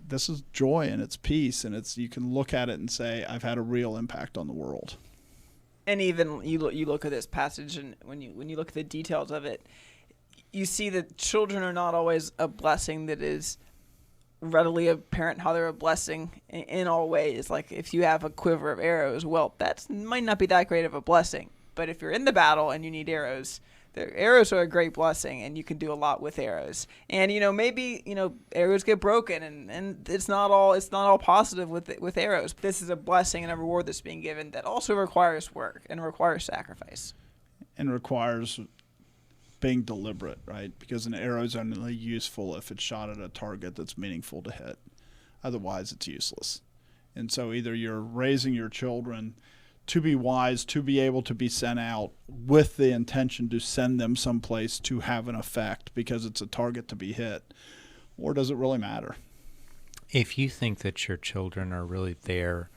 this is joy, and it's peace, and you can look at it and say, I've had a real impact on the world. And even you look at this passage, and when you look at the details of it, you see that children are not always a blessing that is readily apparent how they're a blessing in all ways. Like if you have a quiver of arrows, well, that might not be that great of a blessing. But if you're in the battle and you need arrows, the arrows are a great blessing, and you can do a lot with arrows. And maybe arrows get broken, and it's not all positive with arrows. This is a blessing and a reward that's being given that also requires work and requires sacrifice. And requires being deliberate, right? Because an arrow is only useful if it's shot at a target that's meaningful to hit. Otherwise, it's useless. And so either you're raising your children to be wise, to be able to be sent out with the intention to send them someplace to have an effect because it's a target to be hit, or does it really matter? If you think that your children are really there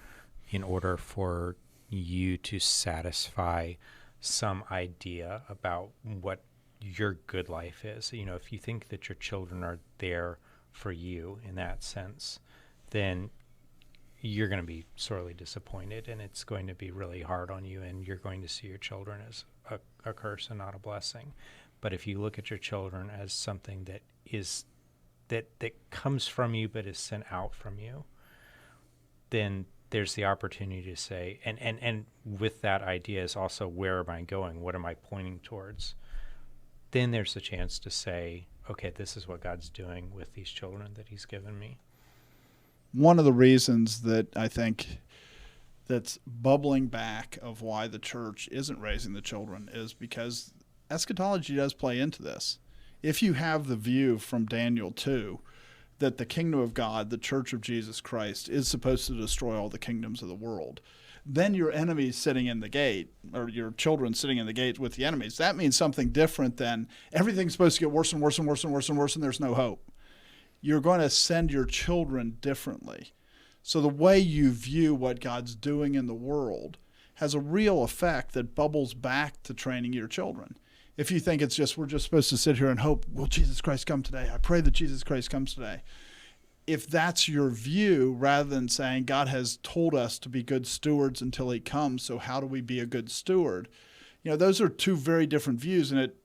in order for you to satisfy some idea about what your good life is, if you think that your children are there for you in that sense, then you're going to be sorely disappointed, and it's going to be really hard on you, and you're going to see your children as a curse and not a blessing. But if you look at your children as something that is that comes from you but is sent out from you, then there's the opportunity to say, and with that idea is also, where am I going? What am I pointing towards? Then there's a chance to say, okay, this is what God's doing with these children that he's given me. One of the reasons that I think that's bubbling back of why the church isn't raising the children is because eschatology does play into this. If you have the view from Daniel 2 that the kingdom of God, the church of Jesus Christ, is supposed to destroy all the kingdoms of the world, then your enemies sitting in the gate, or your children sitting in the gate with the enemies, that means something different than everything's supposed to get worse and worse and worse and worse and worse and there's no hope. You're going to send your children differently. So the way you view what God's doing in the world has a real effect that bubbles back to training your children. If you think we're just supposed to sit here and hope, will Jesus Christ come today? I pray that Jesus Christ comes today. If that's your view, rather than saying God has told us to be good stewards until he comes, so how do we be a good steward? Those are two very different views, and it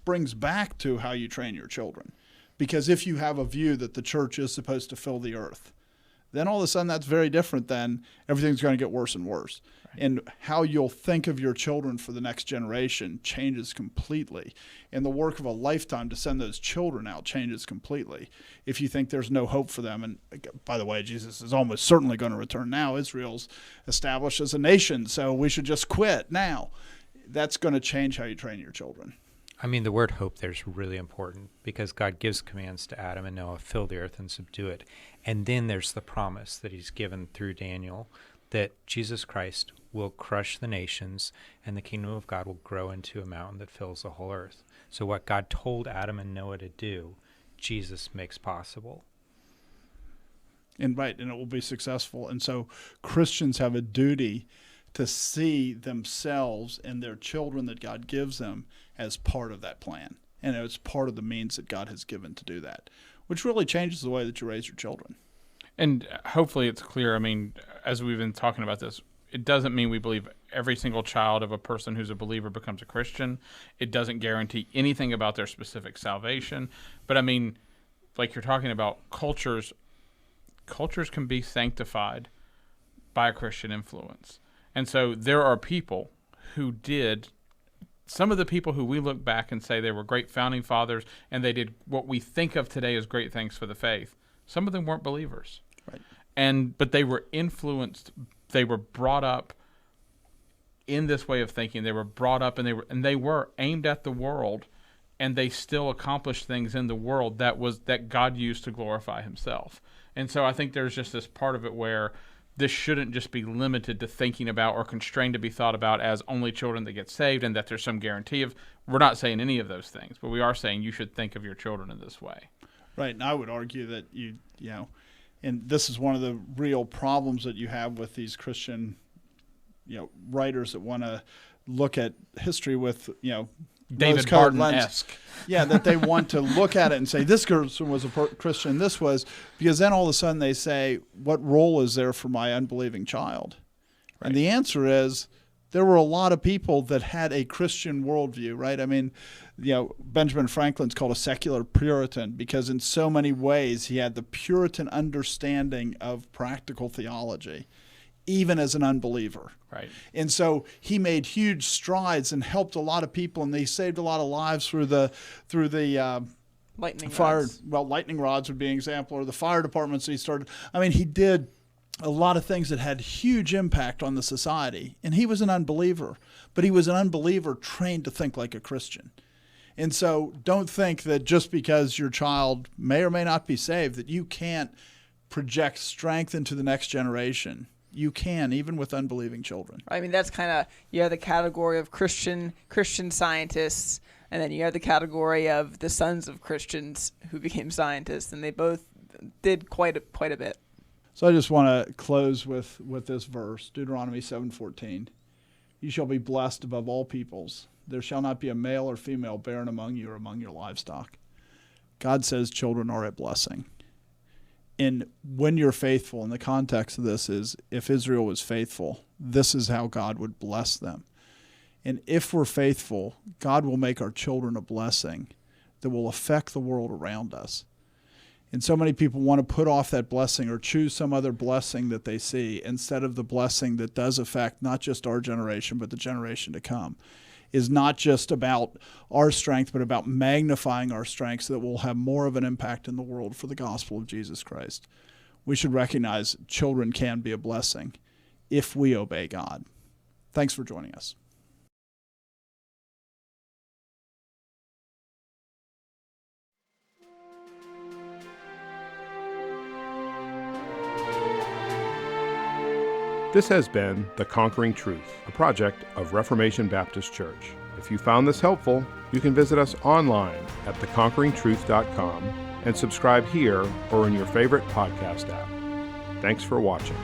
brings back to how you train your children. Because if you have a view that the church is supposed to fill the earth, then all of a sudden that's very different than everything's going to get worse and worse. Right. And how you'll think of your children for the next generation changes completely. And the work of a lifetime to send those children out changes completely. If you think there's no hope for them, and by the way, Jesus is almost certainly going to return now. Israel's established as a nation, so we should just quit now. That's going to change how you train your children. I mean, the word hope there is really important because God gives commands to Adam and Noah, fill the earth and subdue it. And then there's the promise that he's given through Daniel that Jesus Christ will crush the nations and the kingdom of God will grow into a mountain that fills the whole earth. So what God told Adam and Noah to do, Jesus makes possible. And it will be successful. And so Christians have a duty to see themselves and their children that God gives them as part of that plan. And it's part of the means that God has given to do that, which really changes the way that you raise your children. And hopefully it's clear. I mean, as we've been talking about this, it doesn't mean we believe every single child of a person who's a believer becomes a Christian. It doesn't guarantee anything about their specific salvation. But I mean, like you're talking about, cultures can be sanctified by a Christian influence. And so there are people who did, some of the people who we look back and say they were great founding fathers and they did what we think of today as great things for the faith. Some of them weren't believers. Right. But they were influenced, they were brought up in this way of thinking. They were brought up and they were aimed at the world, and they still accomplished things in the world that God used to glorify himself. And so I think there's just this part of it where this shouldn't just be limited to thinking about or constrained to be thought about as only children that get saved and that there's some guarantee of. We're not saying any of those things, but we are saying you should think of your children in this way. Right, and I would argue that and this is one of the real problems that you have with these Christian, writers that want to look at history with, David Barton-esque. Yeah, that they want to look at it and say, this person was a Christian, this was, because then all of a sudden they say, what role is there for my unbelieving child? Right. And the answer is, there were a lot of people that had a Christian worldview, right? I mean, Benjamin Franklin's called a secular Puritan because in so many ways he had the Puritan understanding of practical theology, even as an unbeliever. Right. And so he made huge strides and helped a lot of people, and he saved a lot of lives through the lightning fire. rods. Well, lightning rods would be an example, or the fire departments that he started. I mean, he did a lot of things that had huge impact on the society, and he was an unbeliever, but he was an unbeliever trained to think like a Christian. And so don't think that just because your child may or may not be saved that you can't project strength into the next generation, you can, even with unbelieving children. I mean, that's kind of, you have the category of Christian scientists, and then you have the category of the sons of Christians who became scientists, and they both did quite a bit. So I just want to close with this verse, Deuteronomy 7:14. You shall be blessed above all peoples. There shall not be a male or female barren among you or among your livestock. God says children are a blessing. And when you're faithful, and the context of this is, if Israel was faithful, this is how God would bless them. And if we're faithful, God will make our children a blessing that will affect the world around us. And so many people want to put off that blessing or choose some other blessing that they see instead of the blessing that does affect not just our generation, but the generation to come. Is not just about our strength, but about magnifying our strength so that we'll have more of an impact in the world for the gospel of Jesus Christ. We should recognize children can be a blessing if we obey God. Thanks for joining us. This has been The Conquering Truth, a project of Reformation Baptist Church. If you found this helpful, you can visit us online at theconqueringtruth.com and subscribe here or in your favorite podcast app. Thanks for watching.